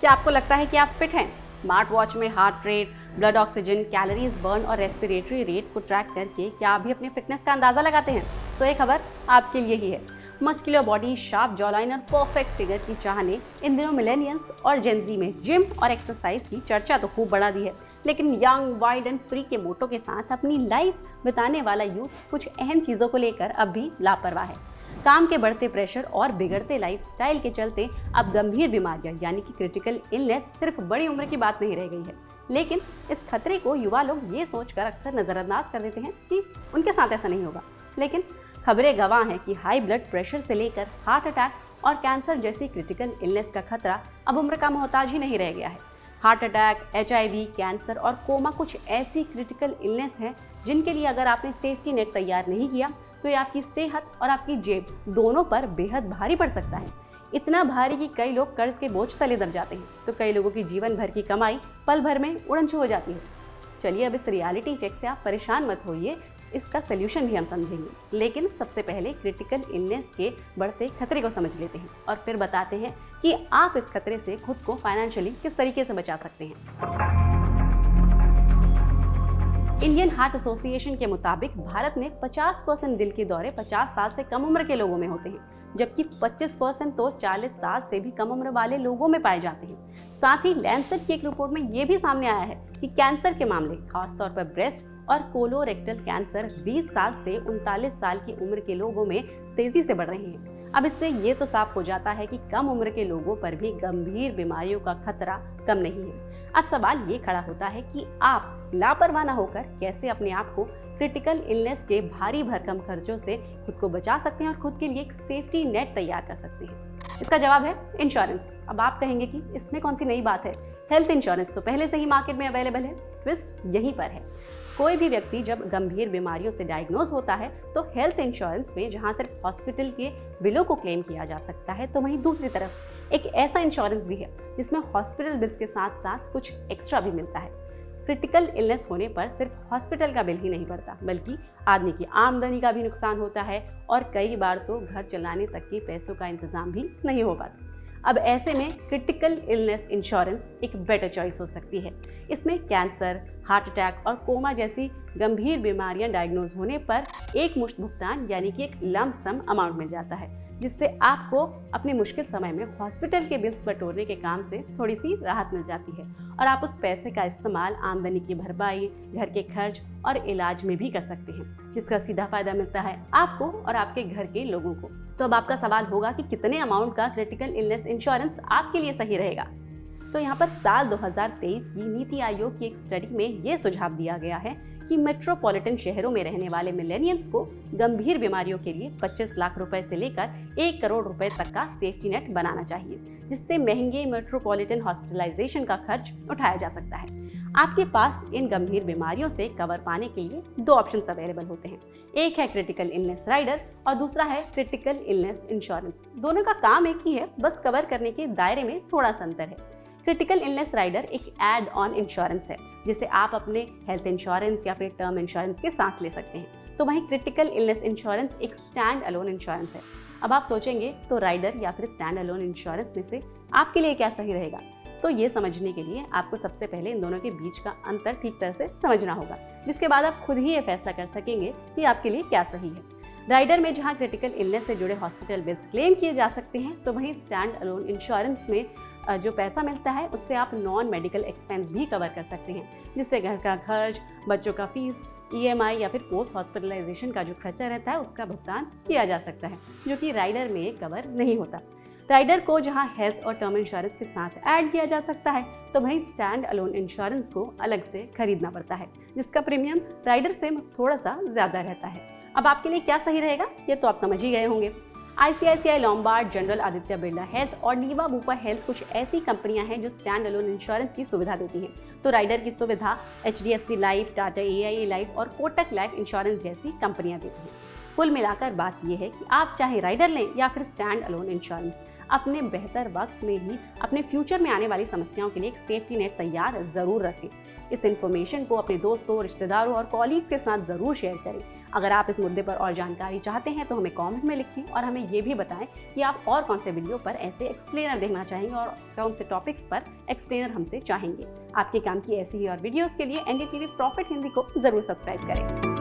क्या आपको लगता है कि आप फिट हैं? स्मार्ट वॉच में heart rate, blood oxygen, calories burn और रेस्पिरेटरी रेट को ट्रैक करके क्या आप भी अपने फिटनेस का अंदाजा लगाते हैं? तो ये खबर आपके लिए ही है। मस्कुलर बॉडी, शार्प जॉलाइन और परफेक्ट फिगर की चाह ने इन दिनों मिलेनियल्स और जेनजी में जिम और एक्सरसाइज की चर्चा तो खूब बढ़ा दी है, लेकिन यंग, वाइल्ड एंड फ्री के मोटो के साथ अपनी लाइफ बिताने वाला यूथ कुछ अहम चीज़ों को लेकर अब भी लापरवाह है। काम के बढ़ते प्रेशर और बिगड़ते लाइफस्टाइल के चलते अब गंभीर बीमारियां यानी कि क्रिटिकल इलनेस सिर्फ बड़ी उम्र की बात नहीं रह गई है। लेकिन इस खतरे को युवा लोग ये सोचकर अक्सर नजरअंदाज कर देते हैं कि उनके साथ ऐसा नहीं होगा, लेकिन खबरें गवाह हैं कि हाई ब्लड प्रेशर से लेकर हार्ट अटैक और कैंसर जैसी क्रिटिकल इलनेस का खतरा अब उम्र का मोहताज ही नहीं रह गया है। हार्ट अटैक, HIV, कैंसर और कोमा कुछ ऐसी क्रिटिकल इलनेस हैं जिनके लिए अगर आपने सेफ्टी नेट तैयार नहीं किया तो ये आपकी सेहत और आपकी जेब दोनों पर बेहद भारी पड़ सकता है। इतना भारी कि कई लोग कर्ज के बोझ तले दब जाते हैं, तो कई लोगों की जीवन भर की कमाई पल भर में उड़न-छू हो जाती है। चलिए अब इस रियलिटी चेक से आप परेशान मत होइए, इसका सलूशन भी हम समझेंगे। लेकिन सबसे पहले क्रिटिकल इलनेस के बढ़ते खतरे को समझ लेते हैं और फिर बताते हैं कि आप इस खतरे से खुद को फाइनेंशियली किस तरीके से बचा सकते हैं। इंडियन हार्ट एसोसिएशन के मुताबिक भारत में 50% दिल के दौरे 50 साल से कम उम्र के लोगों में होते हैं, जबकि 25% तो 40 साल से भी कम उम्र वाले लोगों में पाए जाते हैं। साथ ही लैंसेट की एक रिपोर्ट में ये भी सामने आया है कि कैंसर के मामले, खासतौर पर ब्रेस्ट और कोलोरेक्टल कैंसर 20 साल से 39 साल की उम्र के लोगों में तेजी से बढ़ रहे हैं। अब इससे ये तो साफ हो जाता है कि कम उम्र के लोगों पर भी गंभीर बीमारियों का खतरा कम नहीं है। अब सवाल ये खड़ा होता है कि आप लापरवाह न होकर कैसे अपने आप को क्रिटिकल इलनेस के भारी भरकम खर्चों से खुद को बचा सकते हैं और खुद के लिए एक सेफ्टी नेट तैयार कर सकते हैं। इसका जवाब है इंश्योरेंस। अब आप कहेंगे कि इसमें कौन सी नई बात है, हेल्थ इंश्योरेंस तो पहले से ही मार्केट में अवेलेबल है। ट्विस्ट यहीं पर है। कोई भी व्यक्ति जब गंभीर बीमारियों से डायग्नोज होता है तो हेल्थ इंश्योरेंस में जहां सिर्फ हॉस्पिटल के बिलों को क्लेम किया जा सकता है, तो वहीं दूसरी तरफ एक ऐसा इंश्योरेंस भी है जिसमें हॉस्पिटल बिल्स के साथ साथ कुछ एक्स्ट्रा भी मिलता है। क्रिटिकल इलनेस होने पर सिर्फ हॉस्पिटल का बिल ही नहीं पड़ता, बल्कि आदमी की आमदनी का भी नुकसान होता है और कई बार तो घर चलाने तक के पैसों का इंतजाम भी नहीं हो पाता। अब ऐसे में क्रिटिकल इलनेस इंश्योरेंस एक बेटर चॉइस हो सकती है। इसमें कैंसर, हार्ट अटैक और कोमा जैसी गंभीर बीमारियां डायग्नोज होने पर एक मुश्त भुगतान यानी कि एक लंप सम अमाउंट मिल जाता है, जिससे आपको अपने मुश्किल समय में हॉस्पिटल के बिल्स बटोरने के काम से थोड़ी सी राहत मिल जाती है और आप उस पैसे का इस्तेमाल आमदनी की भरपाई, घर के खर्च और इलाज में भी कर सकते हैं, जिसका सीधा फायदा मिलता है आपको और आपके घर के लोगों को। तो अब आपका सवाल होगा कि कितने अमाउंट का क्रिटिकल इलनेस इंश्योरेंस आपके लिए सही रहेगा। तो यहाँ पर साल 2023 की नीति आयोग की एक स्टडी में ये सुझाव दिया गया है कि मेट्रोपॉलिटन शहरों में रहने वाले मिलेनियल्स को गंभीर बीमारियों के लिए 25 लाख रुपए से लेकर 1 करोड़ रुपए तक का सेफ्टी नेट बनाना चाहिए, जिससे महंगे मेट्रोपॉलिटन हॉस्पिटलाइजेशन का खर्च उठाया जा सकता है। आपके पास इन गंभीर बीमारियों से कवर पाने के लिए 2 ऑप्शंस अवेलेबल होते हैं। एक है क्रिटिकल इलनेस राइडर और दूसरा है क्रिटिकल इलनेस इंश्योरेंस। दोनों का काम एक ही है, बस कवर करने के दायरे में थोड़ा सा अंतर है। क्रिटिकल इलनेस राइडर एक एड ऑन इंश्योरेंस है जिसे आप अपने हेल्थ इंश्योरेंस या फिर टर्म इंश्योरेंस के साथ ले सकते हैं। तो वहीं क्रिटिकल इलनेस इंश्योरेंस एक स्टैंड अलोन इंश्योरेंस है। अब आप सोचेंगे तो राइडर या फिर स्टैंड अलोन इंश्योरेंस में से आपके लिए क्या सही रहेगा? तो ये समझने के लिए आपको सबसे पहले इन दोनों के बीच का अंतर ठीक तरह से समझना होगा, जिसके बाद आप खुद ही ये फैसला कर सकेंगे कि आपके लिए क्या सही है। राइडर में जहां क्रिटिकल इलनेस से जुड़े हॉस्पिटल बिल्स क्लेम किए जा सकते हैं, तो वहीं स्टैंड अलोन इंश्योरेंस में जो पैसा मिलता है उससे आप नॉन मेडिकल एक्सपेंस भी कवर कर सकते हैं, जिससे घर का खर्च, बच्चों का फीस, EMI या फिर पोस्ट हॉस्पिटलाइजेशन का जो खर्चा रहता है उसका भुगतान किया जा सकता है, जो कि राइडर में कवर नहीं होता। राइडर को जहां हेल्थ और टर्म इंश्योरेंस के साथ ऐड किया जा सकता है, तो वहीं स्टैंड अलोन इंश्योरेंस को अलग से खरीदना पड़ता है, जिसका प्रीमियम राइडर से थोड़ा सा ज्यादा रहता है। अब आपके लिए क्या सही रहेगा ये तो आप समझ ही गए होंगे। ICICI Lombard, general Aditya Birla health और नीवा बुपा हेल्थ कुछ ऐसी कंपनियां हैं जो स्टैंड अलोन इंश्योरेंस की सुविधा देती हैं। तो राइडर की सुविधा HDFC life, Tata AIA life और कोटक लाइफ इंश्योरेंस जैसी कंपनियां देती हैं। कुल मिलाकर बात यह है कि आप चाहे राइडर लें या फिर स्टैंड अलोन इंश्योरेंस, अपने बेहतर वक्त में ही अपने फ्यूचर में आने वाली समस्याओं के लिए एक सेफ्टी नेट तैयार जरूर रखें। इस इन्फॉर्मेशन को अपने दोस्तों, रिश्तेदारों और कॉलीग्स के साथ ज़रूर शेयर करें। अगर आप इस मुद्दे पर और जानकारी चाहते हैं तो हमें कमेंट में लिखें और हमें ये भी बताएं कि आप और कौन से वीडियो पर ऐसे एक्सप्लेनर देखना चाहेंगे और कौन से टॉपिक्स पर एक्सप्लेनर हमसे चाहेंगे। आपके काम की ऐसी ही और वीडियोस के लिए एनडीटीवी प्रॉफिट हिंदी को ज़रूर सब्सक्राइब करें।